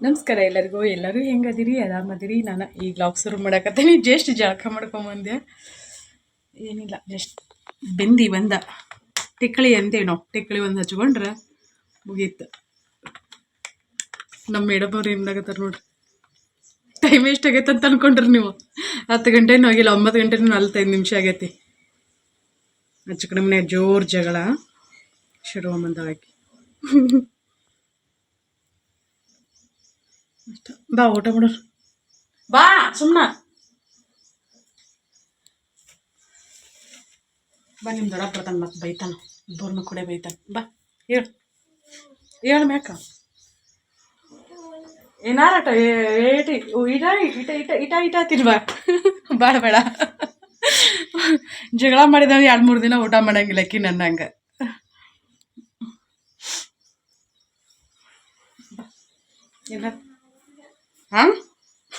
ನಮಸ್ಕಾರ ಎಲ್ಲರೂ ಹೆಂಗದಿರಿ ಆರಾಮದಿರಿ. ನಾನು ಈ ವ್ಲಾಗ್ ಶುರು ಮಾಡಕತ್ತೀನಿ. ಜಸ್ಟ್ ಜಳಕ ಮಾಡ್ಕೊಂಬಂದೆ. ಏನಿಲ್ಲ, ಜಸ್ಟ್ ಬೆಂದಿ ಬಂದ ಟಿಕ್ಕಳಿ ಅಂತೇನೋ ಟಿಕ್ಕಳಿ ಒಂದು ಹಚ್ಕೊಂಡ್ರೆ ಮುಗೀತು. ನಮ್ಮ ಮೇಡಮ್ ಅವ್ರು ಏನಾಗತ್ತಾರ ನೋಡ್ರಿ. ಟೈಮ್ ಎಷ್ಟಾಗೈತೆ ಅಂತ ಅನ್ಕೊಂಡ್ರಿ ನೀವು? 10 ಗಂಟೆನೂ ಆಗಿಲ್ಲ, 9 ಗಂಟೆನೂ 45 ನಿಮಿಷ ಆಗೈತಿ. ಹಚ್ಚ ಕಡೆ ಮನೆ ಜೋರು ಜಗಳ ಶುರು ಮಂದವಾಗಿ. ಬಾ ಊಟ ಮಾಡೋರು, ಬಾ ಸುಮ್ಮನ ಬಾ. ನಿಮ್ಮ ದೊಡ್ಡ ಬರ್ತಾನೆ ಮತ್ತೆ ಬೈತಾನ, ಇಬ್ಬರನ್ನು ಕೂಡ ಬೈತಾನೆ. ಬಾ ಹೇಳು ಮ್ಯಾಕ ಏನಾರಟ ಏಟಿ ಇಟ ಇಟ ಇಟ ಇಟ ಇಟ ತಿನ್ಬಾ. ಬೇಡ ಬೇಡ, ಜಗಳ ಮಾಡಿದ 2-3 ದಿನ ಊಟ ಮಾಡಂಗಿಲ್ಲಕ್ಕಿ ನನ್ನಂಗೆ. ಏನ ಹಾಂ,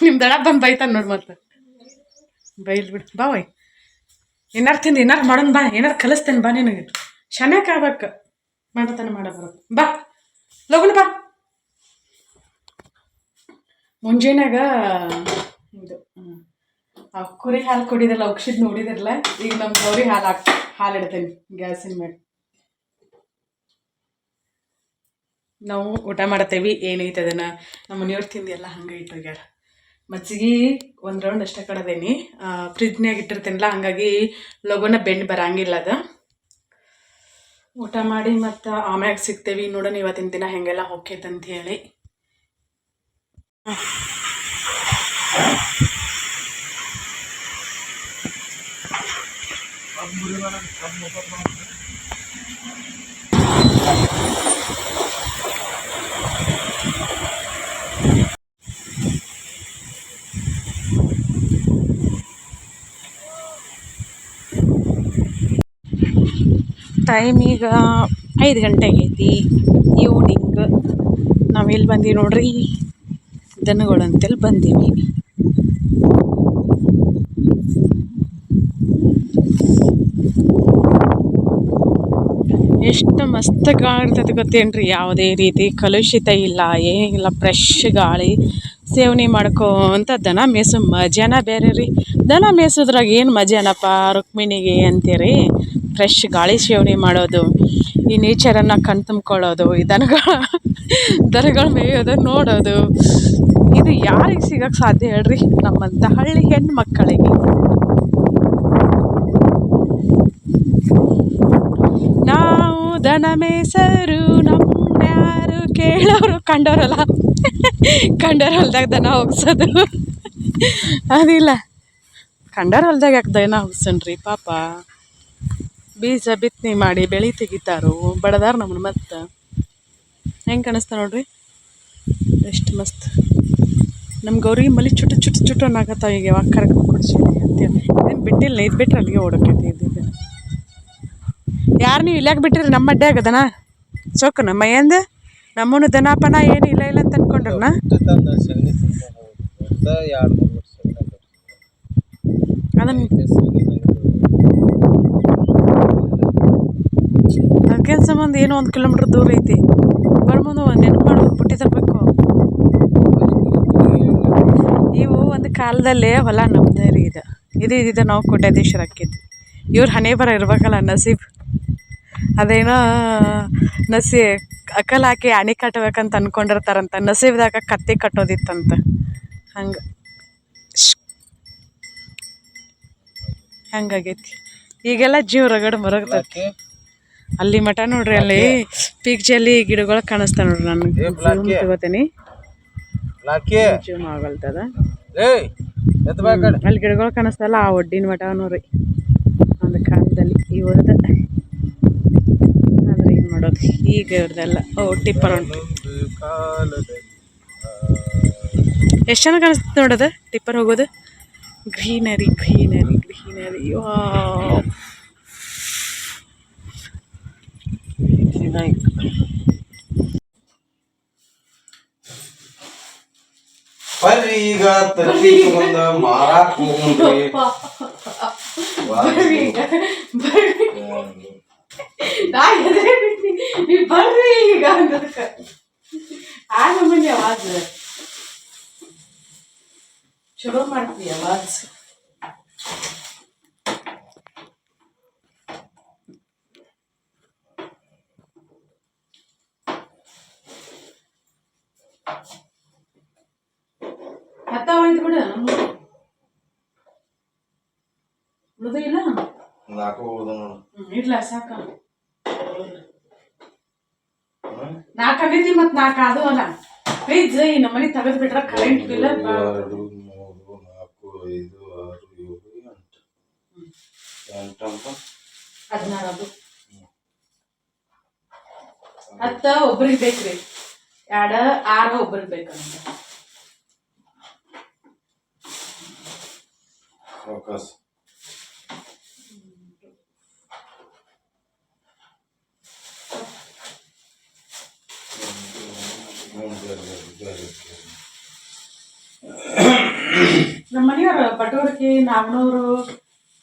ನಿಮ್ಮ ದಡ ಬಂದು ಬೈತಾನೆ ನೋಡಿ. ಮತ್ತೆ ಬೈಲ್ ಬಿಡು. ಬಾ ಒಯ್, ಏನಾರು ತಿಂದು ಏನಾರು ಮಾಡೋಣ ಬಾ. ಏನಾರು ಕಲಿಸ್ತೇನೆ ಬಾ ನಿನಗೆ. ಚೆನ್ನಾಗಿ ಆಗ್ಬೇಕು, ಮಾಡತಾನೆ ಬರೋದು. ಬಾ ಲಗುನ ಬಾ. ಮುಂಜಾನಾಗ ಇದು ಕುರಿ ಹಾಲು ಕುಡಿದಿರಲ್ಲ, ಉಕ್ಷಿದ್ ನೋಡಿದಿರಲ್ಲ. ಈಗ ನಮ್ಮ ಗೌರಿ ಹಾಲು ಇಡ್ತೇನೆ ಗ್ಯಾಸಿನ ಮೇಲೆ. ನಾವು ಊಟ ಮಾಡ್ತೇವೆ. ಏನೈತೆ ಅದನ್ನು ನಮ್ಮ ಮನೆಯವ್ರು ತಿಂದು ಎಲ್ಲ ಹಂಗೆ ಇಟ್ಟೋಗ್ಯಾರ. ಮಜ್ಜಿಗೆ 1 ರೌಂಡ್ ಅಷ್ಟೇ ಕಡದೇನಿ, ಫ್ರಿಜ್ನಾಗ ಇಟ್ಟಿರ್ತೀನಲ್ಲ, ಹಂಗಾಗಿ ಲಗುನ ಬೆಂಡ್ ಬರಂಗಿಲ್ಲ ಅದು. ಊಟ ಮಾಡಿ ಮತ್ತು ಆಮ್ಯಾಗ ಸಿಗ್ತೇವೆ. ನೋಡೋಣ ಇವತ್ತಿನ ದಿನ ಹೆಂಗೆಲ್ಲ ಹೋಗ್ತೈತೆ ಅಂತ ಹೇಳಿ. ಟೈಮ್ ಈಗ 5 ಗಂಟೆ ಆಗೈತಿ, ಈವ್ನಿಂಗ್. ನಾವೆಲ್ಲಿ ಬಂದೀವಿ ನೋಡ್ರಿ, ದನಗಳಂತೆಲ್ಲಿ ಬಂದೀವಿ. ಎಷ್ಟು ಮಸ್ತ್ ಗಾಳಿ ಇರ್ತೈತೆ ಗೊತ್ತೇನ್ರಿ. ಯಾವುದೇ ರೀತಿ ಕಲುಷಿತ ಇಲ್ಲ, ಏನಿಲ್ಲ. ಫ್ರೆಶ್ ಗಾಳಿ ಸೇವನೆ ಮಾಡ್ಕೊಂತ ದನ ಮೇಸು ಮಜಾನ ಬೇರೆ ರೀ. ದನ ಮೇಸೋದ್ರಾಗ ಏನು ಮಜಾನಪ್ಪ ರುಕ್ಮಿಣಿಗೆ ಅಂತೀರಿ. ಫ್ರೆಶ್ ಗಾಳಿ ಸೇವನೆ ಮಾಡೋದು, ಈ ನೇಚರನ್ನು ಕಣ್ತುಂಬ್ಕೊಳ್ಳೋದು, ಈ ದನಗಳು ಮೇಯೋದು ನೋಡೋದು, ಇದು ಯಾರಿಗೆ ಸಿಗಕ್ಕೆ ಸಾಧ್ಯ ಹೇಳ್ರಿ? ನಮ್ಮಂಥ ಹಳ್ಳಿ ಹೆಣ್ಣು ಮಕ್ಕಳಿಗೆ. ನಾವು ದನ ಮೇಸರು ನಮ್ಮನ್ಯಾರು ಕೇಳೋರು. ಕಂಡೋರಲ್ಲ, ಕಂಡೋರ ಹೊಲ್ದಾಗ ದನ ಹೋಗ್ಸೋದು ಅದಿಲ್ಲ. ಕಂಡೋರ ಹೊಲ್ದಾಗ ಯಾಕೆ ದನ ಹೋಗ್ಸನ್ರಿ ಪಾಪ. ಬೀಜ ಬಿತ್ತನೆ ಮಾಡಿ ಬೆಳೆ ತೆಗಿತಾರೋ, ಬಡದಾರ ನಮ್ಮನ್ನು. ಮತ್ತು ಹೆಂಗೆ ಕಾಣಿಸ್ತಾ ನೋಡ್ರಿ, ಎಷ್ಟು ಮಸ್ತ್. ನಮ್ಮ ಗೌರಿಗೆ ಮಲಿ ಚುಟ್ಟು ಚುಟ್ಟು ಚುಟ್ಟು ಅನ್ನಾಗತ್ತಾವ. ಈಗ ಯಾವಾಗ ಕರ್ಕೊಂಡು ಕೊಡ್ಸೀನಿ ಅಂತೇಳಿ ಇದನ್ನು ಬಿಟ್ಟಿಲ್ಲ. ಇದು ಬಿಟ್ಟರೆ ಅಲ್ಲಿಗೆ ಓಡೋಕೈತಿ. ಇದ್ದಿದ್ದು ಯಾರು ನೀವು ಇಲ್ಲಾಕೆ ಬಿಟ್ಟಿರಿ ನಮ್ಮ ಅಡ್ಡ್ಯಾಗ ದನ ಚೊಕ್ಕ ನಮ್ಮ ಮೈಯಂದು? ನಮ್ಮನ್ನು ದನಪನ ಏನು ಇಲ್ಲ ಇಲ್ಲ ಅಂತ ಅನ್ಕೊಂಡ್ರನ? ಅದಕ್ಕೆ ಸಂಬಂಧ ಏನೋ 1 ಕಿಲೋಮೀಟ್ರ್ ದೂರ ಐತಿ. ಬರ್ಮುಂದು ಒಂದು ನೆನಪು ಮಾಡೋದು ಬುಟ್ಟಿ ತರಬೇಕು. ಇವು ಒಂದು ಕಾಲದಲ್ಲೇ ಹೊಲ ನಮ್ದೇ ರೀ. ಇದು ನಾವು ಕೋಟ್ಯಾಧೀಶರು ಆಕ್ಕೈತಿ. ಇವ್ರ ಹಣೆ ಬರ ಇರ್ಬೇಕಲ್ಲ, ನಸೀಬ್. ಅದೇನೋ ಅಕಲ್ ಹಾಕಿ ಅಣಿ ಕಟ್ಬೇಕಂತ ಅನ್ಕೊಂಡಿರ್ತಾರಂತ, ನಸೀಬ್ದಾಗ ಕತ್ತಿ ಕಟ್ಟೋದಿತ್ತಂತ. ಹಂಗಾಗೈತಿ. ಈಗೆಲ್ಲ ಜೀವ ರಗಡ ಮರಗತೈತಿ. ಅಲ್ಲಿ ಮಠ ನೋಡ್ರಿ, ಅಲ್ಲಿ ಪೀಕ್ ಜಲ್ಲಿ ಗಿಡಗಳು ಕಾಣಿಸ್ತಾ ನೋಡ್ರಿ. ನನಗೆ ತಗೋತೀನಿ, ಜೂಮ್ ಆಗಲ್ತದ. ಅಲ್ಲಿ ಗಿಡಗಳು ಕಾಣಿಸ್ತಲ್ಲ, ಆ ಒಡ್ಡಿನ ಮಠ ನೋಡ್ರಿ. ಒಂದು ಕಾಲದಲ್ಲಿ ಇವ್ರದ. ಆದ್ರೆ ಏನು ಮಾಡೋದು, ಈಗ ಇವ್ರದೆಲ್ಲ. ಟಿಪ್ಪರ್ ಉಂಟು. ಎಷ್ಟು ಚೆನ್ನಾಗಿ ಕಾಣಿಸ್ತದೆ ನೋಡೋದು ಟಿಪ್ಪರ್ ಹೋಗೋದು. Greenery greenery greenery. ಬರ್ರಿ ಈಗ ತತ್ತಿ ತಗೊಂಡ ಮಾರಾಕ್ ಹೋಗ್ರಿ. ಬರ್ರಿ ಈಗ ಅಂದದಕ್ಕೆ ಆ ನಮ್ಮನೆ ಅವಾಜ್ ಚಲೋ ಮಾಡ್ತೀವಿ ಅವಾಜ್. ಹತ್ತಾವಾಯ್ತು ಬಿಡ ಉಳ್ದು ಇಲ್ಲ ನಾಲ್ಕು ಉಳ್ದ ನೋಡು. ಇಡ್ಲ ಸಾಕ ನಾಲ್ಕು ಆಗೈತಿ ಮತ್ ನಾಲ್ಕು ಅದು ಅಲ್ಲ ಫ್ರಿಜ್ ಈ ನಮ್ಮನೆ ತೆಗೆದು ಬಿಟ್ರ ಕರೆಂಟ್ ಬಿಲ್ 2 3 4 5 6 7 8 ಅಂತ 16 ಅದು 10 ಒಬ್ರಿಗೆ ಬೇಕ್ರಿ 2 6 ಒಬ್ರಿಗೆ ಬೇಕಂತ ಫೋಕಸ್. ನಮ್ಮ ಮನೆಯವ್ರ ಬಟೋರ್ಕಿ ನಾಗ್ನೂರು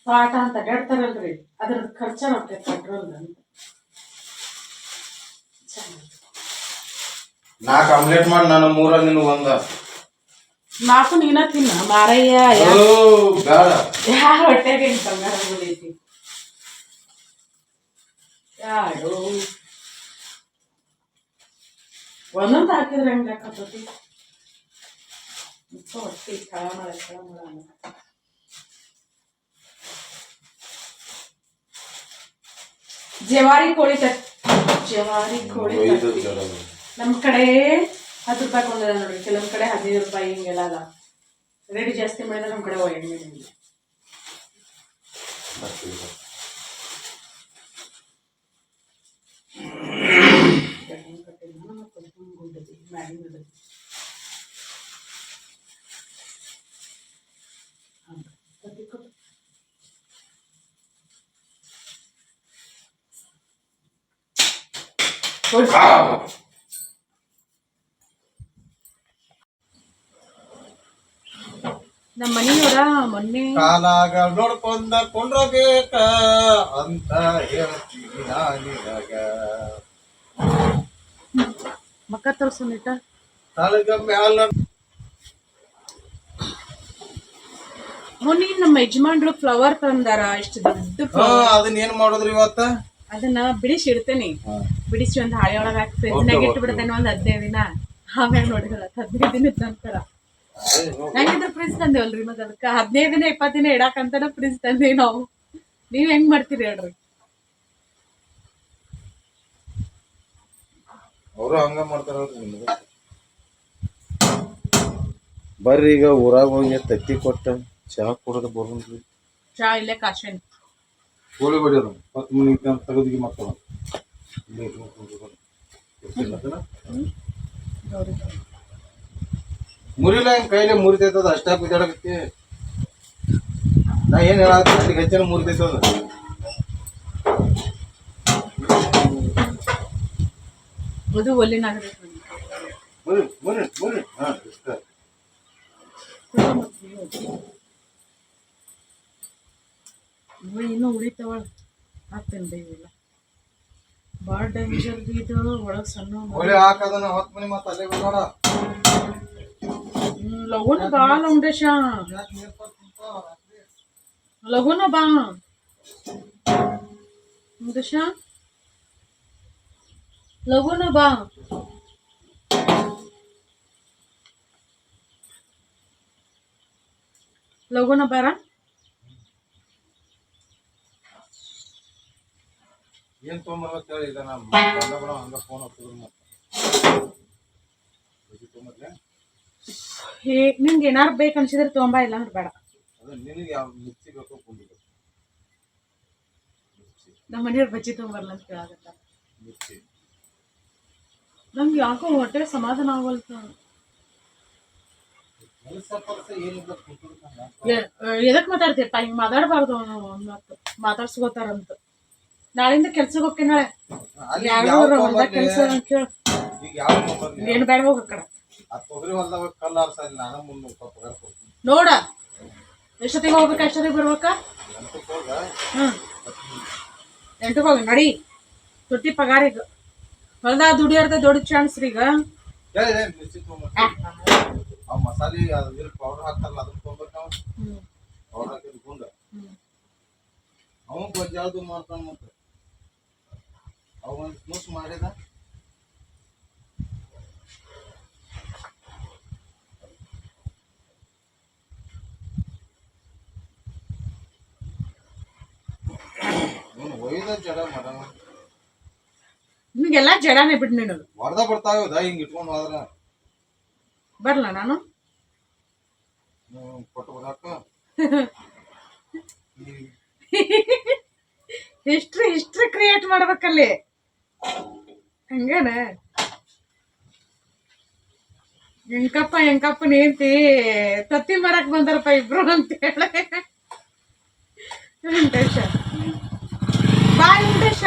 ಪಾಠ ಅಂತ ಅಡ್ಡಾಡ್ತಾರಲ್ರಿ ಅದ್ರದ್ದು ಖರ್ಚ ಹೋಗ್ತೈತೆ ಪೆಟ್ರೋಲ್ ಅಂತ. 4 ಆಮ್ಲೆಟ್ ಮಾಡಿ ನಾನು 3 ನಿನ್ನ ಒಂದ 4 ನೀನ ತಿನ್ನ ಮಾರಯ್ಯ. ಬೇಡ ಯಾರ ಹೊಟ್ಟೆಗೆ ಹಿಂಗ್ ಬಂಗಾರ ಬಿಡೈತಿ ಯಾರು ಒಂದೊಂದು ಹಾಕಿದ್ರೆ ಹೆಂಗ್ ಲೆಕ್ಕತ್ತೈತಿ ಹೊಟ್ಟಿ ಕಳ ಮಾಡ ಜವಾರಿ ಕೋಳಿ ಜವಾರಿ ಕೋಳಿ ನಮ್ ಕಡೆ 10 ರೂಪಾಯಿ ಕೊಂದ ನೋಡಿ, ಕೆಲವೊಂದ್ ಕಡೆ 15 ರೂಪಾಯಿ ಹಿಂಗೆಲ್ಲ ಅಲ್ಲ. ರೇಟ್ ಜಾಸ್ತಿ ಮಾಡಿದ್ರೆ ನಮ್ ಕಡೆ ಎಣ್ಣೆ ನಮ್ಮ ಮನೆಯವರ ಮೊನ್ನೆ ಕಾಲಾಗ ನೋಡ್ಕೊಂಡ ಕೊಂಡ್ರಬೇಕ ಅಂತ ಹೇಳ್ತೀನಿ ನಾನಿಗ ಮಕ್ಕ ತೋರ್ಸೋನಿಟ್ಟ ತಳಗ ಮ್ಯಾಲ ಮೊನ್ನೆ ನಮ್ಮ ಯಜಮಾನ್ರು ಫ್ಲವರ್ ತಂದಾರ ಇಷ್ಟು ದೊಡ್ಡ ಅದನ್ನ ಏನ್ ಮಾಡೋದ್ರಿ ಇವತ್ತ? ಅದನ್ನ ಬಿಡಿಸಿ ಇಡ್ತೇನೆ, ಬಿಡಿಸಿ ಒಂದ್ ಹಾಳೆ ಒಳಗ ಹಾಕಿ ಫ್ರಿಜ್ನಾಗ ಇಟ್ಟು ಬಿಡ್ತೇನೆ ಒಂದ್ 15 ದಿನ. ಆಮ್ಯಾಗ ನೋಡಿದ್ರ 15 ದಿನದ ನಂತರ ನಂಗಿದ್ರ ಫ್ರಿಜ್ ತಂದೇವಲ್ರಿ ಮತ್ತ ಅದಕ್ಕ 15 ದಿನ 20 ದಿನ ಇಡಾಕಂತಾನ ಫ್ರಿಜ್ ತಂದೇವಿ ನಾವು. ನೀವ್ ಹೆಂಗ್ ಮಾಡ್ತೀರಿ ಹೇಳ್ರಿ? ಅವರು ಹಂಗ ಮಾಡ್ತಾರಲ್ರಿ. ನಿಮ್ಗೆ ಬರ್ರಿ ಈಗ ಊರಾಗ ಹೋಗಿ ತತ್ತಿ ಕೊಟ್ಟ ಚಾ ಕೊಡೋದು ಬರೋನ್ರಿ. ಚಾ ಇಲ್ಲೇ ಕಾಶನ್ ಕೋಳಿ ಬಡಿಯೋದು 10 ಮಿನಿಟ್ ಅಂತ ತೆಗೆದಿಗೆ ಮಾಡ್ತಾರ. ಮುರಿಲ ಕೈಲೇ ಮುರಿತೈತದ ಅಷ್ಟೇ ಕುದ್ದಾಡಕತ್ತಿ. ನಾ ಏನ್ ಹೇಳತ್ತೀನಿ ಹೆಚ್ಚಿನ ಮುರಿತೈತದ. ಅದು ಒಲಿನಾಗ ಮುರಿ ಮುರಿ ಮುರಿ ಹಾ ಇಷ್ಟ ಇನ್ನೂ ಉಳಿತಾವ ಹಾಕ್ತೇನೆ ಇಲ್ಲ ಭಾಳ ಡೇಂಜರ್ ಇದು ಒಳಗೆ ಸಣ್ಣ ಕೋಳಿ ಹಾಕದನ್ನ 10 ಮನಿ ಮತ್ತೆ ಅಲ್ಲೇ ಬಿಡೋಣ. ಲಗುನ ಬಾ ಲೌಂಡೇಶ ಲಗುನ ಬಾ ಲೌಂಡೇಶ ಲಗುನ ಬಾ. ಲಗುನ ಬಾರ ಏನ್ ತೊಗೊಂಬರ್ಬೇಕು ಹೇಳಿ. ಈಗ ನಾ ಹಂಗ ಫೋನ್ ಹಾಕಿದ್ರು ನಿಮ್ಗೆ ಏನಾರು ಬೇಕು ಅನ್ಸಿದ್ರೆ ತೊಗೊಂಬ, ಇಲ್ಲ ಅಂದ್ರೆ ಬೇಡ. ನಿನಗೆ ಯಾವ ಮಿರ್ಚಿ ಬೇಕು ಕುಂಡಿಗೆ ನಮ್ಮ ಮನೆಯವ್ರು ಬಜ್ಜಿ ತೊಗೊಂಬರ್ಲ ಅಂತ ಕೇಳಾಗತ್ತ. ನಂಗೆ ಯಾಕೋ ಹೊಟ್ಟೆ ಸಮಾಧಾನ ಆಗಲ್ತ. ಎದಕ್ ಮಾತಾಡ್ತೀಯಪ್ಪ ಹಿಂಗ್ ಮಾತಾಡ್ಬಾರ್ದು, ಮಾತಾಡ್ಸ್ಕೋತಾರಂತ. ನಾಳಿಂದ ಕೆಲ್ಸಕ್ಕೆ ಹೋಗ್ತೀನಿ, ನಾಳೆ ಯಾರು ಹೊಲ್ದಾಗ ಕೆಲ್ಸ ಕೇಳ ಏನ್ ಬೇಡ ಹೋಗ ಕಡೆ ನೋಡ. ಎಷ್ಟೊತ್ತಿಗೆ ಹೋಗ್ಬೇಕ ಎಷ್ಟೊತ್ತಿಗೆ ಬರ್ಬೇಕ? 8ಕ್ಕೆ ಹೋಗಿ ನಡಿ ತುಟ್ಟಿ ಪಗಾರಿಗೆ ಹೊಲ್ದಾಗ ದುಡಿಯಾರ್ದ ದೊಡ್ಡ ಚಾನ್ಸ್ ರೀ ಈಗ. ಕೇಳಿದೆ ಮಿರ್ಚಿ ತೊಗೊಂಬರ್ತೀನಿ ಅವ್ ಮಸಾಲೆ ಅದು ಪೌಡರ್ ಹಾಕ್ತಾರಲ್ಲ ಅದನ್ನ ತೊಗೊಂಬರ್ತೀನಿ ನಾವು ಪೌಡರ್ ಹಾಕಿದ್ ಗುಂಡ ಅವ ಗೊಜ್ಜಾಳ್ದು ಮಾಡ್ತಾನ ಮತ್ತೆ ಅವ ಒಂದು ಸ್ಮೂಸ್ ಮಾಡಿದ ಒಯ್ದ ಜಡ ಮಾಡ ನಿಮಗೆಲ್ಲ ಜಡಾನೇ ಬಿಟ್ಟು ನೀನು ಹೊರದ ಬರ್ತಾವ ಹಿಂಗ್ ಇಟ್ಕೊಂಡು ಹೋದ್ರ ಬರಲ್ಲ ನಾನು ಕೊಟ್ಟು ಬರಾಕ ಹಿಸ್ಟ್ರಿ ಕ್ರಿಯೇಟ್ ಮಾಡ್ಬೇಕಲ್ಲಿ ಹಂಗೇನ. ಎಂಕಪ್ಪ ನೇಂತಿ ತತ್ತಿ ಮರಕ್ ಬಂದಾರಪ್ಪ ಇಬ್ರು ಅಂತ ಹೇಳ. ವೆಂಕಟೇಶ ಬಾಯ್ ವೆಂಕಟೇಶ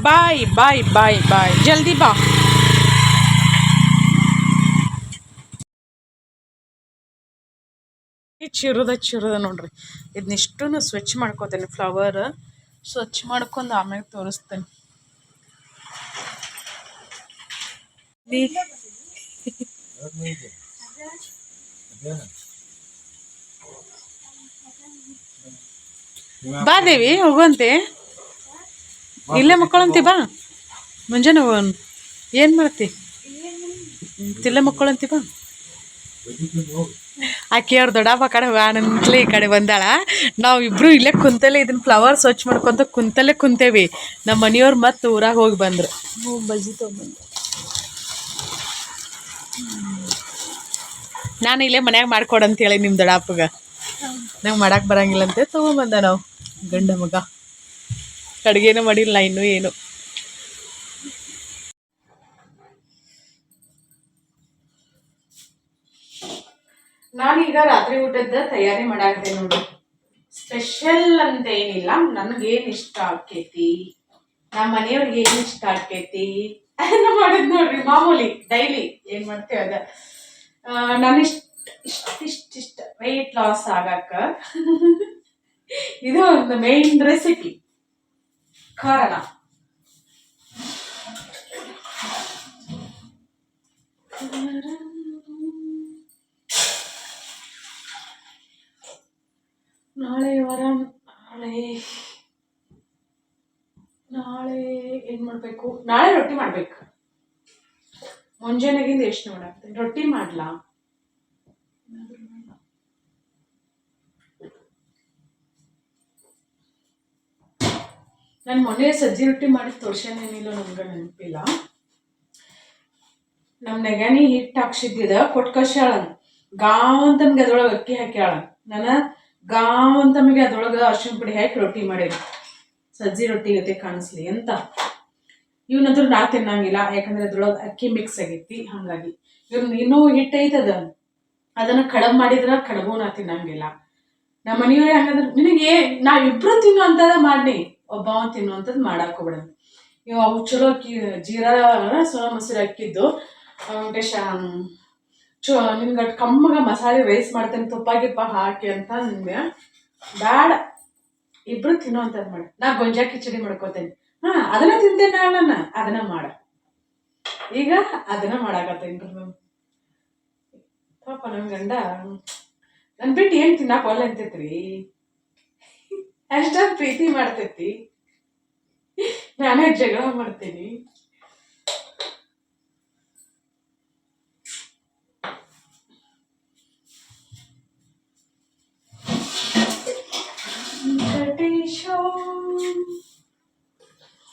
ಬಾಯ್ ಬಾಯ್ ಬಾಯ್ ಬಾಯ್ ಜಲ್ದಿ ಬಾ. ಚಿರುದ ನೋಡ್ರಿ. ಇದನ್ನಿಷ್ಟು ಸ್ವಚ್ಛ ಮಾಡ್ಕೋತೇನೆ. ಫ್ಲವರ್ ಸ್ವಚ್ಛ ಮಾಡ್ಕೊಂಡು ಆಮೇಲೆ ತೋರಿಸ್ತೇನೆ. ಬಾ ದೇವಿ ಹೋಗುವಂತೆ. ಇಲ್ಲೇ ಮಕ್ಕಳಂತಿ ಬಾ. ಮುಂಜಾನೆ ಹೋಗೋಣ. ಏನು ಮಾಡ್ತಿ? ತಿಲ್ಲೇ ಮಕ್ಕಳಂತಿ ಬಾ. ಆಕೆ ಅವ್ರ ದೊಡ್ಡಪ್ಪ ಕಡೆ ಹೋಗಾನಂತಲೇ ಈ ಕಡೆ ಬಂದಾಳ. ನಾವು ಇಬ್ರು ಇಲ್ಲೇ ಕುಂತಲ್ಲೇ ಇದನ್ನ ಫ್ಲವರ್ ಸ್ವಚ್ಛ ಮಾಡ್ಕೊಂತ ಕುಂತಲ್ಲೇ ಕುಂತೇವಿ. ನಮ್ಮ ಮನೆಯವ್ರು ಮತ್ತೆ ಊರಾಗ ಹೋಗಿ ಬಂದ್ರು. ಬಜ್ಜಿ ತೊಗೊಂಬಂದು ನಾನು ಇಲ್ಲೇ ಮನ್ಯಾಗ ಮಾಡ್ಕೊಡಂತೇಳಿ ನಿಮ್ಮ ದೊಡ್ಡಪ್ಪಗ ನಂಗೆ ಮಾಡಕ್ಕೆ ಬರಂಗಿಲ್ಲ ಅಂತ ತೊಗೊಂಬಂದ. ನಾವು ಗಂಡ ಮಗ ಅಡುಗೆನೂ ಮಾಡಿಲ್ಲ ಇನ್ನೂ ಏನು. ನಾನೀಗ ರಾತ್ರಿ ಊಟದ ತಯಾರಿ ಮಾಡಾಕತ್ತೆ ನೋಡ್ರಿ. ಸ್ಪೆಷಲ್ ಅಂತ ಏನಿಲ್ಲ. ನನಗೇನು ಇಷ್ಟ ಆಕೈತಿ, ನಮ್ಮ ಮನೆಯವ್ರಿಗೆ ಏನು ಇಷ್ಟ ಆಕೈತಿ ಅದನ್ನ ಮಾಡೋದು ನೋಡ್ರಿ. ಮಾಮೂಲಿ ಡೈಲಿ ಏನು ಮಾಡ್ತೇವೆ ಅದ. ನಾನು ಇಷ್ಟ ವೆಯ್ಟ್ ಲಾಸ್ ಆಗಾಕ ಇದು ಒಂದು ಮೇನ್ ರೆಸಿಪಿ ಕಾರಣ. ನಾಳೆ ಏನು ಮಾಡಬೇಕು? ನಾಳೆ ರೊಟ್ಟಿ ಮಾಡ್ಬೇಕು. ಮುಂಜಾನೆಗಿಂದ ಎಷ್ಟು ಮಾಡಾಕ್ತೇನೆ. ರೊಟ್ಟಿ ಮಾಡ್ಲಾ? ನಾನು ಮೊನ್ನೆ ಸಜ್ಜಿ ರೊಟ್ಟಿ ಮಾಡಿ ತೋರ್ಸೇನೇನಿಲ್ಲ, ನಮ್ಗೆ ನೆನಪಿಲ್ಲ. ನಮ್ಮ ನೆಗಾನಿ ಹಿಟ್ಟು ಹಾಕ್ಸಿದ್ದಿದ ಕೊಟ್ಟು ಕಳ್ಸ್ಯಾಳ. ಗಾವ್ ಅಂತ ನಮ್ಗೆ ಅದ್ರೊಳಗೆ ಅಕ್ಕಿ ಹಾಕ್ಯಾಳ. ನಾನು ಗಾವ್ ಅಂತ ನಮಗೆ ಅದ್ರೊಳಗೆ ಅರ್ಶಿಣ ಪುಡಿ ಹಾಕಿ ರೊಟ್ಟಿ ಮಾಡೇವಿ. ಸಜ್ಜಿ ರೊಟ್ಟಿ ಜೊತೆ ಕಾಣಿಸ್ಲಿ ಅಂತ. ಇವನಂದ್ರೂ ನಾ ತಿನ್ನಂಗಿಲ್ಲ, ಯಾಕಂದ್ರೆ ಅದ್ರೊಳಗೆ ಅಕ್ಕಿ ಮಿಕ್ಸ್ ಆಗೈತಿ. ಹಾಗಾಗಿ ಇವ್ನ ಇನ್ನೂ ಹಿಟ್ಟು ಐತದ, ಅದನ್ನ ಕಡಬ್ ಮಾಡಿದ್ರ ಕಡಬು ನಾ ತಿನ್ನಂಗಿಲ್ಲ. ನಮ್ಮ ಮನೆಯವ್ರೆ ಹಂಗಂದ್ರೆ ನಿನಗೆ ನಾವಿಬ್ರು ತಿನ್ನೋ ಅಂತದ ಮಾಡಿ, ಒಬ್ಬ ತಿನ್ನುವಂಥದ್ದು ಮಾಡಾಕ್ ಹೋಗ್ಬಿಡ. ಇವು ಅವು ಚಲೋ ಅಕ್ಕಿ ಜೀರಾ ಸೋನಾ ಮೊಸರು ಅಕ್ಕಿದ್ದು ವೆಂಕಟೇಶ ನಿನ್ಗೆ ಕಮ್ಮಗ ಮಸಾಲೆ ರೈಸ್ ಮಾಡ್ತೇನೆ ತುಪ್ಪ ಗಿಪ್ಪ ಹಾಕಿ ಅಂತ ನಿಮ್ಗೆ ಬೇಡ. ಇಬ್ರು ತಿನ್ನೋ ಅಂತದ್ ಮಾಡ. ನಾ ಗೊಂಜಾ ಕಿಚಡಿ ಮಾಡ್ಕೋತೇನೆ. ಅದನ್ನ ತಿಂತೇನೆ ನಾನು, ಅದನ್ನ ಮಾಡ. ಈಗ ಅದನ್ನ ಮಾಡಾಕತ್ತೇನ್ರಿ ನಾನು. ಪಾಪ ನನ್ ಗಂಡ ನನ್ ಬಿಟ್ಟು ಏನ್ ತಿನ್ನಾಕ ಒಲ್ಲ ಅಂತೈತ್ರಿ. ಅಷ್ಟೊಂದು ಪ್ರೀತಿ ಮಾಡ್ತೈತಿ, ನಾನೇ ಜಗಳ ಮಾಡ್ತೀನಿ.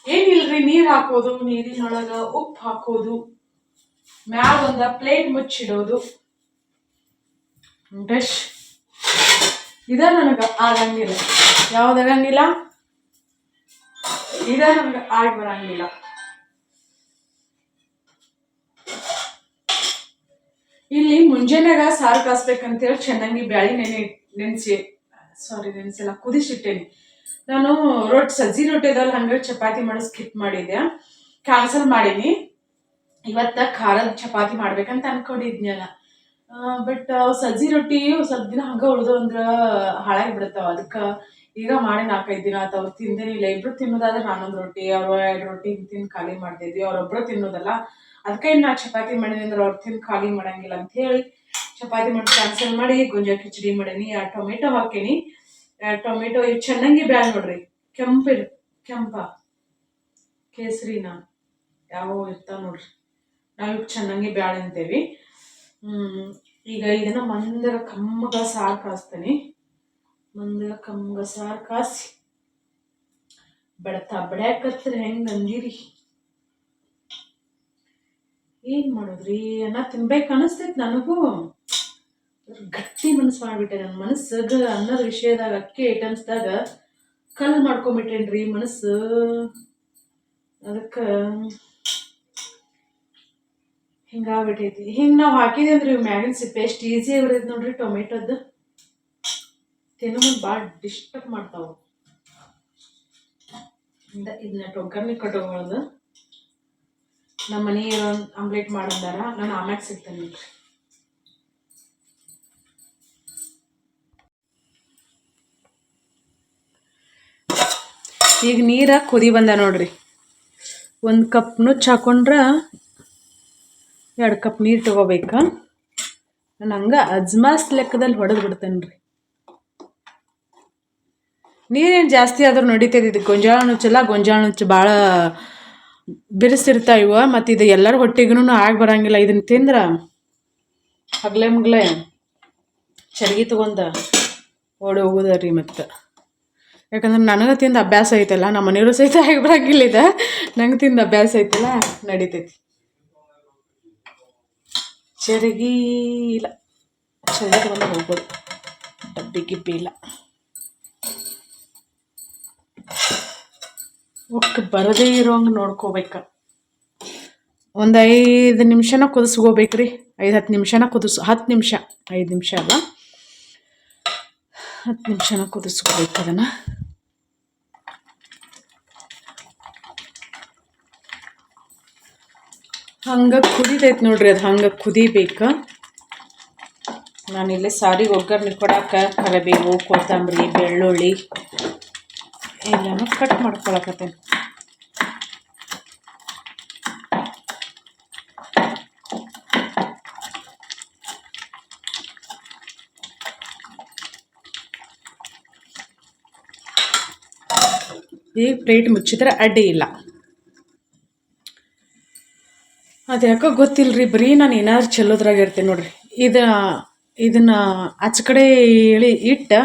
ಏನಿಲ್ರಿ, ನೀರ್ ಹಾಕೋದು, ನೀರಿನೊಳಗ ಉಪ್ಪು ಹಾಕೋದು, ಮ್ಯಾಗ ಒಂದ ಪ್ಲೇಟ್ ಮುಚ್ಚಿಡೋದು. ಬೆಶ್ ಇದ ನನಗ ಆಗಂಗಿಲ್ಲ. ಯಾವ್ದಾಗಂಗಿಲ್ಲ, ಇದ ನನಗ ಆಗಿ ಬರಂಗಿಲ್ಲ. ಇಲ್ಲಿ ಮುಂಜಾನೆಗ ಸಾರು ಕಾಸ್ಬೇಕಂತೇಳಿ ಚೆನ್ನಾಗಿ ಬ್ಯಾಳಿ ನೆನೆಸಿಲ್ಲ, ಕುದಿಸಿಟ್ಟೇನಿ. ನಾನು ಸಜ್ಜಿ ರೊಟ್ಟಿದಲ್ಲಿ ಹಂಗೆ ಚಪಾತಿ ಮಾಡೋ ಸ್ಕಿಪ್ ಮಾಡಿದ್ದೆ, ಕ್ಯಾನ್ಸಲ್ ಮಾಡೀನಿ. ಇವತ್ತ ಖಾರದ ಚಪಾತಿ ಮಾಡ್ಬೇಕಂತ ಅನ್ಕೊಂಡಿದ್ನಲ್ಲ. ಬಟ್ ಸಜ್ಜಿ ರೊಟ್ಟಿ ಸ್ವಲ್ಪ ದಿನ ಹಂಗ ಉಳ್ದು ಅಂದ್ರ ಹಾಳಾಗಿ ಬಿಡ್ತಾವ. ಅದಕ್ಕೆ ಈಗ ಮಾಡಿ 4-5 ದಿನ ಆಯ್ತು. ಅವ್ರು ತಿಂದೇನಿಲ್ಲ. ಇಬ್ರು ತಿನ್ನೋದಾದ್ರೆ ನಾನೊಂದು ರೊಟ್ಟಿ, ಅವ್ರು 2 ರೊಟ್ಟಿ ತಿಂದು ಖಾಲಿ ಮಾಡ್ತಿದ್ವಿ. ಅವ್ರೊಬ್ರು ತಿನ್ನೋದಲ್ಲ. ಅದಕ್ಕೆ ನಾ ಚಪಾತಿ ಮಾಡೀನಿ ಅಂದ್ರೆ ಅವ್ರು ತಿಂದು ಖಾಲಿ ಮಾಡಂಗಿಲ್ಲ ಅಂತ ಹೇಳಿ ಚಪಾತಿ ಮಾಡಿ ಕ್ಯಾನ್ಸಲ್ ಮಾಡಿ ಗೊಂಜಾಳ ಕಿಚಡಿ ಮಾಡೀನಿ. 2 ಟೊಮೆಟೊ ಹಾಕೀನಿ. 2 ಟೊಮೆಟೊ ಇವು ಚೆನ್ನಾಗಿ ಬ್ಯಾಲ್ ನೋಡ್ರಿ. ಕೆಂಪ ಕೇಸರಿನ ಯಾವ ಇರ್ತಾವ ನೋಡ್ರಿ. ನಾವು ಚೆನ್ನಾಗಿ ಬ್ಯಾಳೆ ಅಂತೇವಿ. ಈಗ ಇದನ್ನ ಮಂದರ ಕಮ್ಮಗ ಸಾರು ಕಾಸ್ತೀನಿ. ಮಂದರ ಕಮ್ಮಗ ಸಾರು ಕಾಸಿ ಬಡ್ಯಾಕತ್ರ ಹೆಂಗ್ ಅಂದಿರಿ. ಏನ್ ಮಾಡೋದ್ರಿ, ಅನ್ನ ತಿನ್ಬೇಕು ಅನಿಸ್ತೈತಿ ನನಗೂ. ಗಟ್ಟಿ ಮನಸ್ಸು ಮಾಡ್ಬಿಟ್ಟೆ. ನನ್ನ ಮನಸ್ಸಾಗ ಅನ್ನದ ವಿಷಯದಾಗ ಅಕ್ಕಿ ಐಟಮ್ಸ್ದಾಗ ಕಲ್ ಮಾಡ್ಕೊಂಡ್ಬಿಟ್ಟೇನ್ರಿ ಮನಸ್ಸು. ಅದಕ್ಕೆ ಹಿಂಗಾಗ್ಬಿಟ್ಟೈತಿ. ಹಿಂಗೆ ನಾವು ಹಾಕಿದೆ ಅಂದ್ರೆ ಇವು ಮ್ಯಾಗಿನ ಸಿಪ್ಪೆ ಎಷ್ಟು ಈಸಿ ಆಗಿಬಿಡೈತಿ ನೋಡ್ರಿ. ಟೊಮೆಟೊದ್ದು ತಿನ್ನೋದು ಭಾಳ ಡಿಸ್ಟರ್ಬ್ ಮಾಡ್ತಾವು. ಇದನ್ನ ಟೊಗ್ಗರ್ನಿ ಕಟ್ಕೊಳ್ಳೋದು. ನಮ್ಮ ಮನೆಯವರು ಆಮ್ಲೆಟ್ ಮಾಡಿದಾರ. ನಾನು ಆಮ್ಯಾಗ ಸಿಗ್ತೇನೆ ನೋಡ್ರಿ. ಈಗ ನೀರ ಕುದಿ ಬಂದ ನೋಡ್ರಿ. 1 ಕಪ್ ನುಚ್ಚು ಹಾಕೊಂಡ್ರೆ 2 ಕಪ್ ನೀರು ತಗೋಬೇಕಾ. ನಾನು ಹಂಗೆ ಅಜ್ಮಾಸ್ ಲೆಕ್ಕದಲ್ಲಿ ಹೊಡೆದು ಬಿಡ್ತೇನೆ ರೀ. ನೀರೇನು ಜಾಸ್ತಿ ಆದ್ರೂ ನಡೀತೈತಿ. ಇದು ಗೊಂಜಾಳ ನುಚ್ಚಲ್ಲ. ಗೊಂಜಾಳ ನುಚ್ಚು ಭಾಳ ಬಿರುಸಿರ್ತಾವ ಇವ. ಮತ್ತು ಇದು ಎಲ್ಲರ ಹೊಟ್ಟಿಗೂ ಆಗಿ ಬರಂಗಿಲ್ಲ. ಇದನ್ನು ತಿಂದ್ರೆ ಹಗ್ಲೆ ಮುಗ್ಲೆ ಚರ್ಗಿ ತೊಗೊಂಡು ಓಡಿ ಹೋಗೋದ ರೀ. ಮತ್ತು ಯಾಕಂದ್ರೆ ನನಗೆ ತಿಂದು ಅಭ್ಯಾಸ ಐತಲ್ಲ, ನಮ್ಮ ಮನೆಯವರು ಸಹಿತ ಆಗಿ ಬರಂಗಿಲ್ಲ. ಇದು ನಂಗೆ ತಿಂದು ಅಭ್ಯಾಸ ಐತಲ್ಲ, ನಡೀತೈತಿ. ಚರ್ಗಿ ಇಲ್ಲ, ಚರ್ಗಿ ತೊಗೊಂಡು ಹೋಗ್ಬೋದು. ಡಬ್ಬಿ ಗಿಬ್ಬಿ ಇಲ್ಲ. ಒಟ್ಟು ಬರದೇ ಇರೋಂಗೆ ನೋಡ್ಕೋಬೇಕ. ಒಂದು 5 ನಿಮಿಷನ ಕುದಿಸ್ಕೋಬೇಕ್ರಿ. 5-10 ನಿಮಿಷನ 10 ನಿಮಿಷ, 5 ನಿಮಿಷ ಅಲ್ಲ, 10 ನಿಮಿಷನ ಕುದಿಸ್ಕೋಬೇಕು ಅದನ್ನು. ಹಂಗೆ ಕುದಿತೈತೆ ನೋಡ್ರಿ. ಅದು ಹಂಗೆ ಕುದಿಬೇಕು. ನಾನಿಲ್ಲಿ ಸಾರಿಗೆ ಒಗ್ಗರಣೆ ಕೊಡೋಕೆ ಕರಿಬೇವು, ಕೊತ್ತಂಬರಿ, ಬೆಳ್ಳುಳ್ಳಿ ಎಲ್ಲನೂ ಕಟ್ ಮಾಡ್ಕೊಳಕತ್ತೇನೆ. ಈಗ ಪ್ಲೇಟ್ ಮುಚ್ಚಿದ್ರೆ ಅಡ್ಡಿ ಇಲ್ಲ. ಅದು ಯಾಕೋ ಗೊತ್ತಿಲ್ಲರಿ, ಬರೀ ನಾನು ಏನಾದ್ರು ಚೆಲ್ಲೋದ್ರಾಗ ಇರ್ತೀನಿ ನೋಡ್ರಿ. ಇದನ್ನು ಆಚೆ ಕಡೆ ಇಟ್ಟು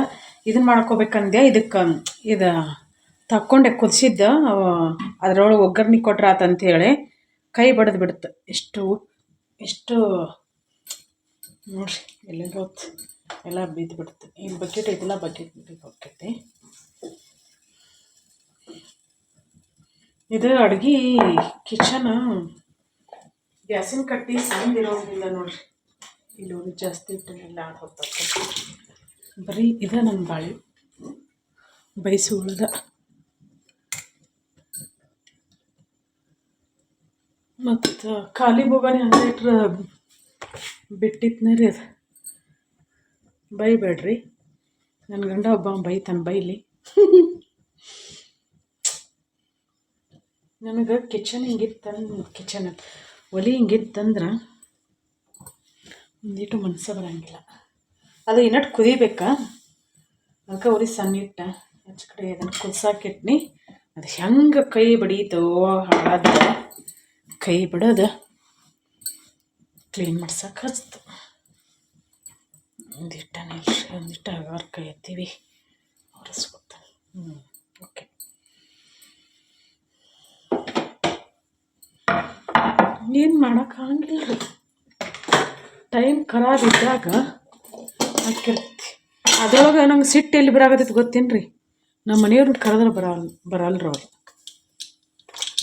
ಇದನ್ನು ಮಾಡ್ಕೋಬೇಕಂದೆ. ಇದಕ್ಕೆ ಇದು ತಕ್ಕೊಂಡೆ ಕುದಿಸಿದ್ದು ಅದ್ರೊಳಗೆ ಒಗ್ಗರಣೆ ಕೊಟ್ರೆ ಆತಂತೇಳಿ ಕೈ ಬಡ್ದು ಬಿಡುತ್ತೆ. ಎಷ್ಟು ನೋಡ್ರಿ, ಎಲ್ಲ ಹೊತ್ತು ಎಲ್ಲ ಬಿದ್ದು ಬಿಡುತ್ತೆ. ಇಲ್ಲಿ ಬಕೆಟ್ ಐತಿಲ್ಲ, ಬಕೆಟ್ ಹೋಗ್ತೈತಿ. ಇದು ಅಡುಗೆ ಕಿಚನ್ ಗ್ಯಾಸಿನ ಕಟ್ಟಿ ಸಣ್ಣದಿರೋದಿಲ್ಲ ನೋಡ್ರಿ. ಇಲ್ಲಿ ಜಾಸ್ತಿ ಇಟ್ಟಿಲ್ಲ, ಅದು ಹೋಗ್ತದೆ. ಬರೀ ಇದು ನನ್ನ ಬಾಳೆ ಬಯಸು ಉಳ್ದ. ಮತ್ತು ಖಾಲಿ ಬೋಗಾನೆ ಹಂಗೆ ಇಟ್ರೆ ಬಿಟ್ಟಿತ್ನೇ ರೀ. ಅದು ಬೈಬೇಡ್ರಿ, ನನ್ನ ಗಂಡ ಒಬ್ಬ ಬೈತಾನೆ, ಬೈಲಿ. ನನಗೆ ಕಿಚನ್ ಒಲೆ ಹಿಂಗಿತ್ತಂದ್ರೆ ಒಂದಿಟ್ಟು ಮನಸ್ಸು ಬರೋಂಗಿಲ್ಲ. ಅದು ಇನ್ನಟ್ಟು ಕುದಿಬೇಕಾ, ಅದಕ್ಕೆ ಒಲೆ ಸಣ್ಣ ಇಟ್ಟ ಆಚೆ ಕಡೆ ಅದನ್ನು ಕುದಿಸಾಕಿಟ್ನಿ. ಅದು ಹೆಂಗೆ ಕೈ ಬಡೀತೋ ಹಾಳಾದ ಕೈ ಬಿಡೋದು ಕ್ಲೀನ್ ಮಾಡ್ಸಕ್ಕೆ ಹಚ್ತು. ಒಂದಿಟ್ಟು ಅಗರ್ ಕೈ ಎತ್ತೀವಿ, ಒರೆಸ್ಕೊತಾನೆ. ಓಕೆ. ಏನು ಮಾಡೋಕ್ಕಾಗಿಲ್ಲ ರೀ. ಟೈಮ್ ಖರಾಬ್ ಇದ್ದಾಗ ಹಾಕಿರ್ತಿ. ಅದರೊಳಗೆ ನಂಗೆ ಸಿಟ್ಟು ಎಲ್ಲಿ ಬರಾಕತ್ತೈತೆ ಗೊತ್ತೇನು ರೀ, ನಮ್ಮ ಮನೆಯವ್ರನ್ನ ಕರೆದ್ರೆ ಬರಲ್ರಿ ಅವ್ರು.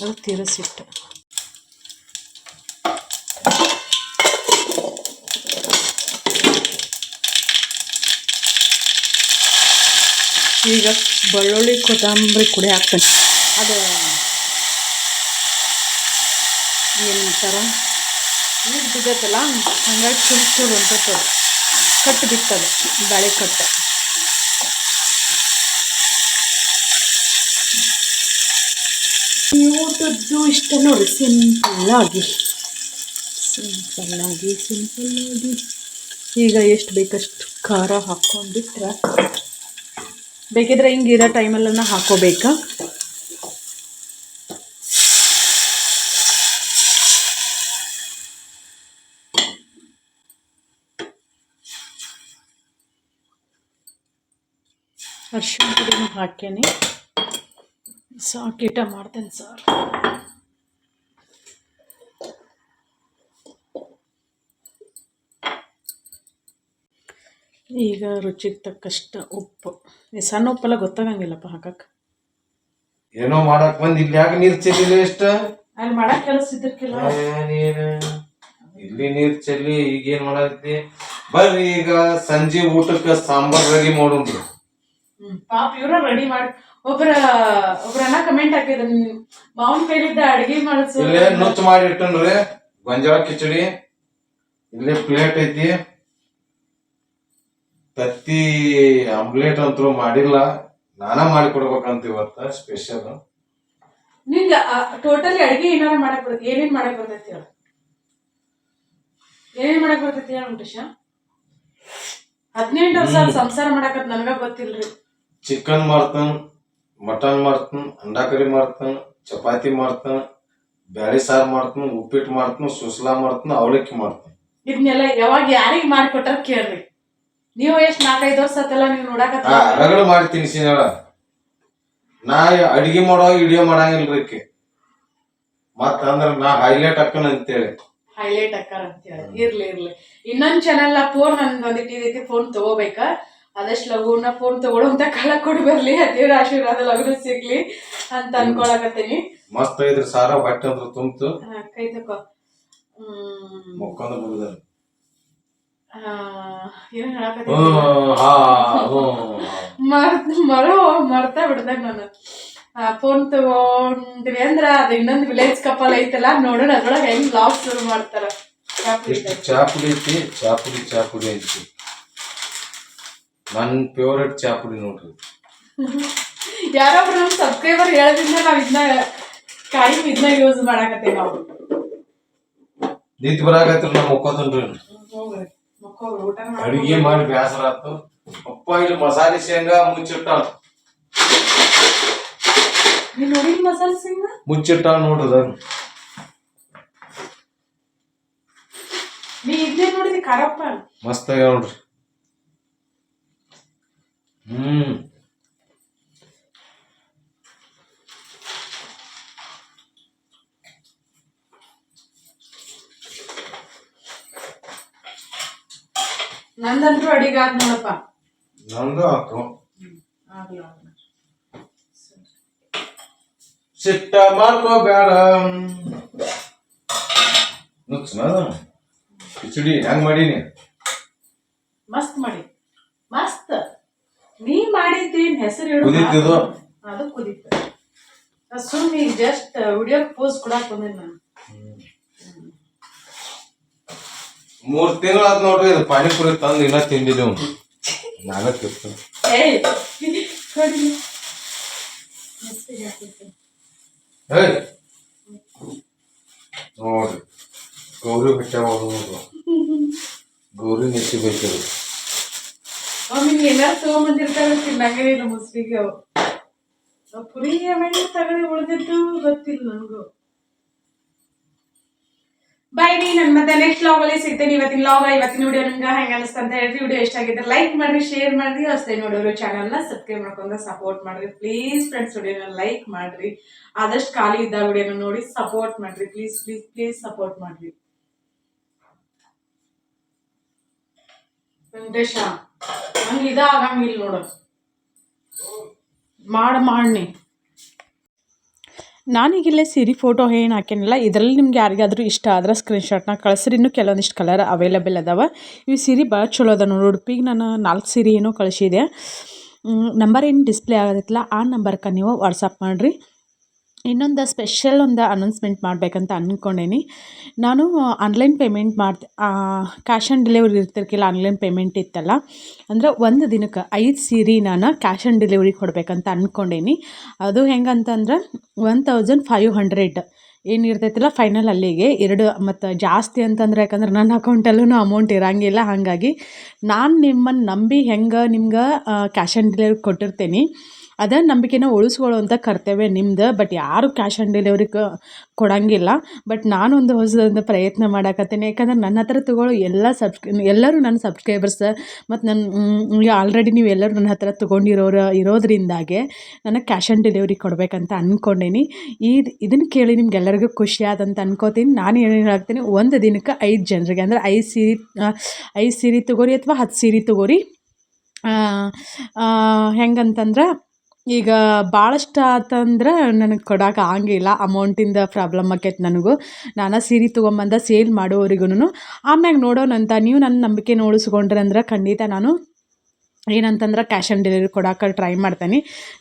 ಅದು ತೀರ ಸಿಟ್ಟು. ಈಗ ಬೆಳ್ಳುಳ್ಳಿ ಕೊತ್ತಂಬರಿ ಕುಡಿ ಹಾಕ್ತೇನೆ. ಅದು ಏನಂತಾರ, ನೀರು ಬಿದ್ದೈತಲ್ಲ, ಹಂಗಾಗಿ ಚುರುಚುರು ಅಂತದ್ದು ಕಟ್ಟು ಬಿತ್ತದು, ಬೇಳೆ ಕಟ್ಟು. ಊಟದ್ದು ಇಷ್ಟ ನೋಡಿ, ಸಿಂಪಲ್ಲಾಗಿ. ಈಗ ಎಷ್ಟು ಬೇಕಷ್ಟು ಖಾರ ಹಾಕ್ಕೊಂಡ್ಬಿಟ್ರೆ, ಬೇಕಿದ್ರೆ ಹಿಂಗಿರೋ ಟೈಮಲ್ಲೆಲ್ಲ ಹಾಕೋಬೇಕಾ. ಅರ್ಶಿಣ ಪುಡಿನೂ ಹಾಕ್ಯಾನೆ ಸಾಕೀಟ ಮಾಡ್ತೇನೆ ಸರ್. ಈಗ ರುಚಿಗೆ ತಕ್ಕಷ್ಟು ಉಪ್ಪು. ಈ ಸಣ್ಣ ಉಪ್ಪೆಲ್ಲ ಗೊತ್ತಾಗಂಗಿಲ್ಲಪ್ಪ ಹಾಕಕ್ಕೆ. ಏನೋ ಮಾಡಕ್ ಬಂದ್ ಇಲ್ಲಿ ಯಾಕೆ ನೀರ್ ಚೆಲ್ಲಿಲ್ಲ ಎಷ್ಟ ಅಲ್ಲಿ ಮಾಡಕ್ ಕೆಲಸ ಇದ್ದಿರ್ಕಿಲ್ಲ. ಇಲ್ಲಿ ನೀರ್ ಚೆಲ್ಲಿ ಈಗೇನ್ ಮಾಡತ್ತಿ? ಬರ್ರಿ ಈಗ ಸಂಜೆ ಊಟಕ್ಕೆ ಸಾಂಬಾರ್ ರೆಡಿ ಮಾಡೋಣ್ರಿ. ಪಾಪ ಇವ್ರ ರೆಡಿ ಮಾಡಿ ಒಬ್ರ ಅಣ್ಣ ಕಮೆಂಟ್ ಹಾಕಿದ, ಮಾವನ್ ಕೈಲಿದ್ದ ಅಡಿಗೆ ಮಾಡಿಸು. ಇಲ್ಲೇ ನುಚ್ಚು ಮಾಡಿ ಇಟ್ಟನ್ರಿ ಗೊಂಜಾಳ ಕಿಚಡಿ. ಇಲ್ಲೇ ಪ್ಲೇಟ್ ಐತಿ. ತತ್ತಿ ಆಮ್ಲೆಟ್ ಅಂತೂ ಮಾಡಿಲ್ಲ, ನಾನ ಮಾಡಿ ಕೊಡ್ಬೇಕಂತ ಇವತ್ತ ಸ್ಪೆಷಲ್. ನಿಂಗ ಟೋಟಲಿ ಅಡಿಗೆ ಏನಾರ ಮಾಡಕ್ ಬರ್ತೈತಿ? ಏನೇನ್ ಮಾಡಕ್ ಬರ್ತೈತಿ ಹೇಳ? ಏನೇನ್ ಮಾಡಕ್ ಬರ್ತೈತಿ ಹೇಳ ಉಂಟೇಶ? 18 ವರ್ಷ ಸಂಸಾರ ಮಾಡಕತ್ ನನಗ ಗೊತ್ತಿಲ್ರಿ. ಚಿಕನ್ ಮಾಡ್ತಾನ, ಮಟನ್ ಮಾಡ್ತಾನ, ಅಂಡಾ ಕರಿ ಮಾಡ್ತಾನ, ಚಪಾತಿ ಮಾಡ್ತಾನ, ಬ್ಯಾಳಿ ಸಾರು ಮಾಡ್ತಾನ, ಉಪ್ಪಿಟ್ಟು ಮಾಡ್ತಾನ, ಸುಸ್ಲಾ ಮಾಡ್ತಾನ, ಅವಲಕ್ಕಿ ಮಾಡ್ತಾನ. ಇದನ್ನೆಲ್ಲ ಯಾವಾಗ ಯಾರಿಗ್ ಮಾಡಿಕೊಟ್ಟಾರ ಕೇಳ್ರಿ. ನೀವು ಎಷ್ಟ್ 4-5 ವರ್ಷ ಆತಲ್ಲ ನೀವು ನೋಡಾಕತ್ತ. ರಗಡ ಮಾಡಿ ತಿನ್ಸಿನ. ನಾ ಅಡಿಗೆ ಮಾಡೋ ವಿಡಿಯೋ ಮಾಡಂಗಿಲ್ರಿ. ಮತ್ತ ಅಂದ್ರ ನಾ ಹೈಲೈಟ್ ಅಕ್ಕನ ಅಂತೇಳಿ ಹೈಲೈಟ್ ಅಕ್ಕಾರ ಅಂತೇಳಿ. ಇರ್ಲಿ ಇನ್ನೊಂದ್ ಚಾನಲ್ ಫೋನ್ ನಂದೊಂದಿಟ್ಟು ಇದೈತಿ, ಫೋನ್ ತಗೋಬೇಕ. ಆದಷ್ಟು ಲಘುನ ಫೋನ್ ತಗೊಳ್ಳೋಂತ ಕಾಲ ಕೊಡ್ ಬರ್ಲಿ, ದೇವ್ರ ಆಶೀರ್ವಾದ ಲಘು ಸಿಗ್ಲಿ ಅಂತ ಅನ್ಕೊಳಕತ್ತೀನಿ. ಮಸ್ತ್ ಐತ್ರಿ ಸಾರ, ಬಟ್ಟೆ ಅಂದ್ರ ತುಂಬ್ತು. ಕೈ ತಕೋ. ಮುಕ್ಕೊಂದ ಬುಡದ ಏನ್ ಹೇಳಕತ್ತೀನಿ ಮರ್ತಾ ಬಿಡ್ದಾಗ ನಾನು. ಫೋನ್ ತಗೊಂಡ್ವಿ ಅಂದ್ರ ಅದು ಇನ್ನೊಂದು ವಿಲೇಜ್ ಕಪಲ್ ಐತಲ್ಲ, ನೋಡೋಣ ಅದ್ರೊಳಗ ಹೆಂಗ್ ಬ್ಲಾಗ್ ಶುರು ಮಾಡ್ತಾರ. ಚಾಪುಡಿ ಐತಿ, ಚಾಪುಡಿ ಐತಿ. ನನ್ ಫೇವರೇಟ್ ಚಾಪುಡಿ ನೋಡ್ರಿ. ಯಾರೊಬ್ರು ನಮ್ ಸಬ್ಸ್ಕ್ರೈಬರ್ ಹೇಳದ್ರಿಂದ ನಾವ್ ಇದನ್ನ ಕಾಯಿ ಇದನ್ನ ಯೂಸ್ ಮಾಡಾಕತ್ತೇವೆ ನಾವು. ನಿಂತ್ ಬರಾಕತ್ರಿ ನಾ ಮುಕ್ಕೋತನ್ರಿ. ಅಡಿಗೆ ಮಾಡಿ ಬ್ಯಾಸರ ಆತು. ಅಪ್ಪ ಇಲ್ಲಿ ಮಸಾಲೆ ಶೇಂಗಾ ಮುಚ್ಚಿಟ್ಟ. ಮಸಾಲೆ ಶೇಂಗಾ ಮುಚ್ಚಿಟ್ಟ ನೋಡ್ರಿ. ನೀ ಇದ್ನೇ ನೋಡಿದಿ ಖಾರಪ್ಪ ಮಸ್ತ್ ಆಗ್ಯಾವ ನೋಡ್ರಿ. ನಂದಂತೂ ಅಡಿಗೆ ಆದ್ ನೋಡಪ್ಪ. ನಂದು ಆತು. ಸಿಟ್ಟ ಮಾಡ್ಕೋಬೇಡ. ಕಿಚಡಿ ಹೆಂಗ್ ಮಾಡೀನಿ? ಮಸ್ತ್ ಮಾಡಿ, ಮಸ್ತ್. ನೀ ಮಾಡಿದ್ದಿ ಹೆಸರು ಹೇಳು. ಕುದೀತಿದು ಅದು ಕುದೀತ. ಸುಮ್ಮನೆ ಜಸ್ಟ್ ವಿಡಿಯೋ ಪೋಸ್ ಕೊಡಾಕ್ ಬಂದೆ ನಾನು. 3 ತಿಂಗಳಾದ್ ನೋಡ್ರಿ ಇದು ಪಾನಿಪುರಿ ತಂದು ಇನ್ನ ತಿಂದಿದ್ದೆವು. ನಾನೇ ತಿಂತ ನೋಡ್ರಿ ಗೌರಿ ಬೆಟ್ಟ ನೋಡ್ರಿ. ಗೌರಿ ನೆಚ್ಚಿ ಬೇಕಿದ್ರು ಏನಾರು ತಗೊಂಬಂದಿರ್ತಾರೆ ತಿನ್ನಂಗೆ ಇಲ್ಲ ಮುಸ್ಲಿಗೆ. ಅವು ಪುರಿ ಆಮೇಲೆ ತಗದು ಉಳಿದಿದ್ದು ಗೊತ್ತಿಲ್ಲ ನನಗೂ. ಬೈ ರೀ, ನನ್ನ ಮತ್ತೆ ನೆಕ್ಸ್ಟ್ ಲಾಗ್ ಅಲ್ಲಿ ಸಿಗ್ತೇನೆ. ಇವತ್ತಿನ ವಿಡಿಯೋ ನಿಮ್ಗೆ ಹೆಂಗ ಅನಿಸ್ತಾ ಅಂತ ಹೇಳ್ರಿ. ವಿಡಿಯೋ ಇಷ್ಟ ಆಗಿದ್ರೆ ಲೈಕ್ ಮಾಡ್ರಿ, ಶೇರ್ ಮಾಡ್ರಿ. ಹೊಸದಾಗಿ ನೋಡೋರು ಚಾನಲ್ನ ಸಬ್ಸ್ಕ್ರೈಬ್ ಮಾಡ್ಕೊಂಡು ಸಪೋರ್ಟ್ ಮಾಡ್ರಿ ಪ್ಲೀಸ್ ಫ್ರೆಂಡ್ಸ್. ವಿಡಿಯೋನ ಲೈಕ್ ಮಾಡ್ರಿ, ಆದಷ್ಟು ಖಾಲಿ ಇದ್ದ ವಿಡಿಯೋನ ನೋಡಿ ಸಪೋರ್ಟ್ ಮಾಡ್ರಿ ಪ್ಲೀಸ್ ಸಪೋರ್ಟ್ ಮಾಡ್ರಿ. ವೆಂಕಟೇಶ ನಂಗೆ ಆಗಂಗಿಲ್ಲ ನೋಡು, ಮಾಡಿ ನಾನೀಗಿಲ್ಲೇ ಸೀರೆ ಫೋಟೋ ಏನು ಹಾಕೇನಿಲ್ಲ. ಇದರಲ್ಲಿ ನಿಮ್ಗೆ ಯಾರಿಗಾದ್ರೂ ಇಷ್ಟ ಆದ್ರೆ ಸ್ಕ್ರೀನ್ಶಾಟ್ನ ಕಳಿಸ್ರಿ. ಇನ್ನೂ ಕೆಲವೊಂದಿಷ್ಟು ಕಲರ್ ಅವೈಲೇಬಲ್ ಅದಾವೆ. ಇವು ಸೀರೆ ಭಾಳ ಚಲೋ ಅದ ನೋಡಿ. ಉಡುಪಿಗೆ ನಾನು 4 ಸೀರೆ ಏನೋ ಕಳಿಸಿದೆ. ನಂಬರ್ ಏನು ಡಿಸ್ಪ್ಲೇ ಆಗೋದಿತ್ತಲ್ಲ, ಆ ನಂಬರ್ಗೆ ನೀವು ವಾಟ್ಸಪ್ ಮಾಡಿರಿ. ಇನ್ನೊಂದು ಸ್ಪೆಷಲ್ ಒಂದು ಅನೌನ್ಸ್ಮೆಂಟ್ ಮಾಡಬೇಕಂತ ಅಂದ್ಕೊಂಡೇನಿ. ನಾನು online payment cash on delivery ಇರ್ತಿರ್ಕಿಲ್ಲ, ಆನ್ಲೈನ್ ಪೇಮೆಂಟ್ ಇತ್ತಲ್ಲ, ಅಂದ್ರೆ ಒಂದು ದಿನಕ್ಕೆ 5 ಸೀರೆ ನಾನು ಕ್ಯಾಶ್ ಆನ್ ಡೆಲಿವರಿ ಕೊಡಬೇಕಂತ ಅಂದ್ಕೊಂಡೇನಿ. ಅದು ಹೆಂಗಂತಂದ್ರೆ 1500 ಏನಿರ್ತೈತಿಲ್ಲ ಫೈನಲ್ ಅಲ್ಲಿಗೆ 2 ಮತ್ತು ಜಾಸ್ತಿ ಅಂತಂದ್ರೆ ಯಾಕಂದ್ರೆ ನನ್ನ ಅಕೌಂಟಲ್ಲೂ ಅಮೌಂಟ್ ಇರೋಂಗಿಲ್ಲ. ಹಾಗಾಗಿ ನಾನು ನಿಮ್ಮನ್ನು ನಂಬಿ ಹೆಂಗೆ ನಿಮ್ಗೆ ಕ್ಯಾಶ್ ಆನ್ ಡೆಲಿವರಿ ಕೊಟ್ಟಿರ್ತೀನಿ, ಅದೇ ನಂಬಿಕೆನ ಉಳಿಸ್ಕೊಳ್ಳುವಂಥ ಕರ್ತವ್ಯ ನಿಮ್ದು. ಬಟ್ ಯಾರು ಕ್ಯಾಶ್ ಆನ್ ಡೆಲಿವರಿ ಕೊಡೋಂಗಿಲ್ಲ. ಬಟ್ ನಾನೊಂದು ಹೊಸದೊಂದು ಪ್ರಯತ್ನ ಮಾಡಕತ್ತೀನಿ. ಯಾಕಂದ್ರೆ ನನ್ನ ಹತ್ರ ತೊಗೊಳ್ಳೋ ಎಲ್ಲರೂ ನನ್ನ ಸಬ್ಸ್ಕ್ರೈಬರ್ಸ್ ಮತ್ತು ಈಗ ಆಲ್ರೆಡಿ ನೀವು ಎಲ್ಲರೂ ನನ್ನ ಹತ್ರ ಇರೋದ್ರಿಂದಾಗೆ ನನಗೆ ಕ್ಯಾಶ್ ಆನ್ ಡೆಲಿವರಿ ಕೊಡಬೇಕಂತ ಅಂದ್ಕೊಂಡೇನಿ. ಇದನ್ನು ಕೇಳಿ ನಿಮ್ಗೆಲ್ಲರಿಗೂ ಖುಷಿ ಆದಂತ ಅನ್ಕೋತೀನಿ. ನಾನು ಏನು ಹೇಳ್ತೀನಿ, ಒಂದು ದಿನಕ್ಕೆ 5 ಜನರಿಗೆ ಅಂದರೆ 5 ಸೀರೆ ತೊಗೋರಿ ಅಥವಾ 10 ಸೀರೆ ತೊಗೋರಿ. ಹೆಂಗಂತಂದ್ರೆ ಈಗ ಭಾಳಷ್ಟು ಆತಂದ್ರೆ ನನಗೆ ಕೊಡೋಕೆ ಆಗಂಗಿಲ್ಲ, ಅಮೌಂಟಿಂದ ಪ್ರಾಬ್ಲಮ್ ಆಕೈತೆ ನನಗೂ. ನಾನು ಸೀರೆ ತೊಗೊಂಬಂದು ಸೇಲ್ ಮಾಡೋರಿಗೂ ಆಮ್ಯಾಗ ನೋಡೋಣಂತ. ನೀವು ನನ್ನ ನಂಬಿಕೆನ ಉಳಿಸ್ಕೊಂಡ್ರೆ ಅಂದ್ರೆ ಖಂಡಿತ ನಾನು ಏನಂತಂದ್ರೆ ಕ್ಯಾಶ್ ಆನ್ ಡೆಲಿವರಿ ಕೊಡೋಕೆ ಟ್ರೈ ಮಾಡ್ತೀನಿ.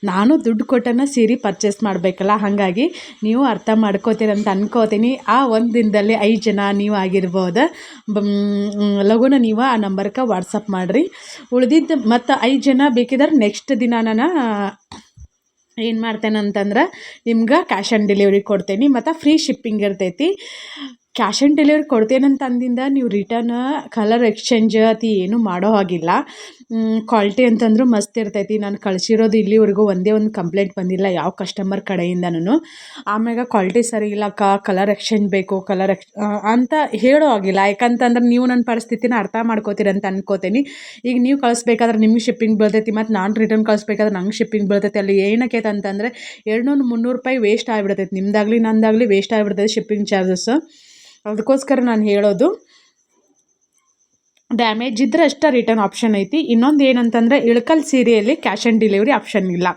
ನಾನು ದುಡ್ಡು ಕೊಟ್ಟನ ಸೀರೆ ಪರ್ಚೇಸ್ ಮಾಡಬೇಕಲ್ಲ, ಹಾಗಾಗಿ ನೀವು ಅರ್ಥ ಮಾಡ್ಕೋತೀರಂತ ಅನ್ಕೋತೀನಿ. ಆ ಒಂದು ದಿನದಲ್ಲಿ 5 ಜನ ನೀವು ಆಗಿರ್ಬೋದು. ಲಘುನ ನೀವು ಆ ನಂಬರ್ಗೆ ವಾಟ್ಸಪ್ ಮಾಡಿರಿ. ಉಳಿದಿದ್ದು ಮತ್ತು 5 ಜನ ಬೇಕಿದ್ರೆ ನೆಕ್ಸ್ಟ್ ದಿನ ನಾನು ಏನು ಮಾಡ್ತೇನೆ ಅಂತಂದ್ರೆ ನಿಮ್ಗೆ ಕ್ಯಾಶ್ ಆನ್ ಡೆಲಿವರಿ ಕೊಡ್ತೇನೆ ಮತ್ತು ಫ್ರೀ ಶಿಪ್ಪಿಂಗ್ ಇರ್ತೈತಿ. ಕ್ಯಾಶ್ ಆನ್ ಡೆಲಿವರಿ ಕೊಡ್ತೇನಂತ ಅಂದಿಂದ ನೀವು ರಿಟರ್ನ್ ಕಲರ್ ಎಕ್ಸ್ಚೇಂಜ್ ಅತಿ ಏನೂ ಮಾಡೋ ಹಾಗಿಲ್ಲ. ಕ್ವಾಲಿಟಿ ಅಂತಂದ್ರೂ ಮಸ್ತ್ ಇರ್ತೈತಿ. ನಾನು ಕಳಿಸಿರೋದು ಇಲ್ಲಿವರೆಗೂ ಒಂದೇ ಒಂದು ಕಂಪ್ಲೇಂಟ್ ಬಂದಿಲ್ಲ ಯಾವ ಕಸ್ಟಮರ್ ಕಡೆಯಿಂದನೂ. ಆಮ್ಯಾಗ ಕ್ವಾಲಿಟಿ ಸರಿ ಇಲ್ಲ, ಕಲರ್ ಎಕ್ಸ್ಚೇಂಜ್ ಬೇಕು, ಅಂತ ಹೇಳೋ ಆಗಿಲ್ಲ. ಯಾಕಂತಂದ್ರೆ ನೀವು ನನ್ನ ಪರಿಸ್ಥಿತಿನ ಅರ್ಥ ಮಾಡ್ಕೋತೀರಂತ ಅನ್ಕೋತೀನಿ. ಈಗ ನೀವು ಕಳಿಸ್ಬೇಕಾದ್ರೆ ನಿಮ್ಗೆ ಶಿಪ್ಪಿಂಗ್ ಬೀಳ್ತೈತಿ ಮತ್ತು ನಾನು ರಿಟರ್ನ್ ಕಳಿಸ್ಬೇಕಾದ್ರೆ ನಂಗೆ ಶಿಪ್ಪಿಂಗ್ ಬೀಳ್ತೈತಿ. ಅಲ್ಲಿ ಏನಕ್ಕೈತೆ ಅಂತಂದರೆ 200-300 ರೂಪಾಯಿ ವೇಸ್ಟ್ ಆಗಿಬಿಡ್ತೈತಿ. ನಿಮ್ದಾಗಲಿ ನಂದಾಗಲಿ ವೇಸ್ಟ್ ಆಗಿಬಿಡ್ತೈತಿ ಶಿಪ್ಪಿಂಗ್ ಚಾರ್ಜಸ್. ಅದಕ್ಕೋಸ್ಕರ ನಾನು ಹೇಳೋದು, ಡ್ಯಾಮೇಜ್ ಇದ್ರೆ ಅಷ್ಟೇ ರಿಟರ್ನ್ ಆಪ್ಷನ್ ಐತಿ. ಇನ್ನೊಂದು ಏನಂತಂದರೆ ಇಳಕಲ್ ಸೀರೆಯಲ್ಲಿ ಕ್ಯಾಶ್ ಆನ್ ಡೆಲಿವರಿ ಆಪ್ಷನ್ ಇಲ್ಲ.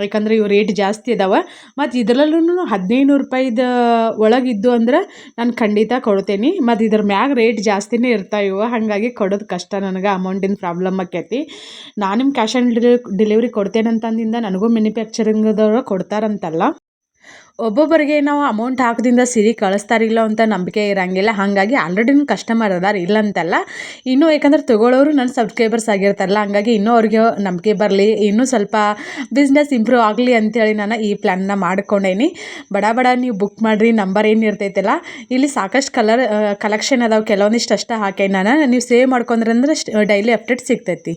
ಯಾಕಂದರೆ ಇವು ರೇಟ್ ಜಾಸ್ತಿ ಇದಾವೆ. ಮತ್ತು ಇದರಲ್ಲೂ 1500 ರೂಪಾಯಿದ ಒಳಗಿದ್ದು ಅಂದ್ರೆ ನಾನು ಖಂಡಿತ ಕೊಡ್ತೇನೆ. ಮತ್ತು ಇದ್ರ ಮ್ಯಾಗ ರೇಟ್ ಜಾಸ್ತಿನೇ ಇರ್ತಾವೆ. ಹಾಗಾಗಿ ಕೊಡೋದು ಕಷ್ಟ ನನಗೆ, ಅಮೌಂಟಿನ ಪ್ರಾಬ್ಲಮ್ ಆಕೈತಿ. ನಾನು ನಿಮ್ಮ ಕ್ಯಾಶ್ ಆನ್ ಡೆಲಿವರಿ ಕೊಡ್ತೇನಂತಂದಿಂದ ನನಗೂ ಮ್ಯಾನುಫ್ಯಾಕ್ಚರಿಂಗ್ದವ್ರು ಕೊಡ್ತಾರಂತಲ್ಲ. ಒಬ್ಬೊಬ್ಬರಿಗೆ ನಾವು ಅಮೌಂಟ್ ಹಾಕೋದ್ರಿಂದ ಸೀರೆ ಕಳಿಸ್ತಾರಿಲ್ಲ ಅಂತ ನಂಬಿಕೆ ಇರೋಂಗಿಲ್ಲ. ಹಾಗಾಗಿ ಆಲ್ರೆಡಿ ನನ್ನ ಕಸ್ಟಮರ್ ಅದಾರ, ಇಲ್ಲ ಅಂತಲ್ಲ. ಇನ್ನೂ ಯಾಕಂದ್ರೆ ತೊಗೊಳ್ಳೋರು ನನ್ನ ಸಬ್ಸ್ಕ್ರೈಬರ್ಸ್ ಆಗಿರ್ತಾರಲ್ಲ, ಹಾಗಾಗಿ ಇನ್ನೂ ಅವ್ರಿಗೆ ನಂಬಿಕೆ ಬರಲಿ, ಇನ್ನೂ ಸ್ವಲ್ಪ ಬಿಸ್ನೆಸ್ ಇಂಪ್ರೂವ್ ಆಗಲಿ ಅಂಥೇಳಿ ನಾನು ಈ ಪ್ಲ್ಯಾನ್ನ ಮಾಡ್ಕೊಂಡೇನಿ. ಬಡ ನೀವು ಬುಕ್ ಮಾಡಿರಿ. ನಂಬರ್ ಏನು ಇರ್ತೈತಲ್ಲ, ಇಲ್ಲಿ ಸಾಕಷ್ಟು ಕಲೆಕ್ಷನ್ ಅದಾವೆ. ಕೆಲವೊಂದಿಷ್ಟು ಅಷ್ಟೇ ಹಾಕೇನಿ ನಾನು. ನೀವು ಸೇವ್ ಮಾಡ್ಕೊಂಡ್ರೆ ಅಂದ್ರೆ ಡೈಲಿ ಅಪ್ಡೇಟ್ ಸಿಗ್ತೈತಿ.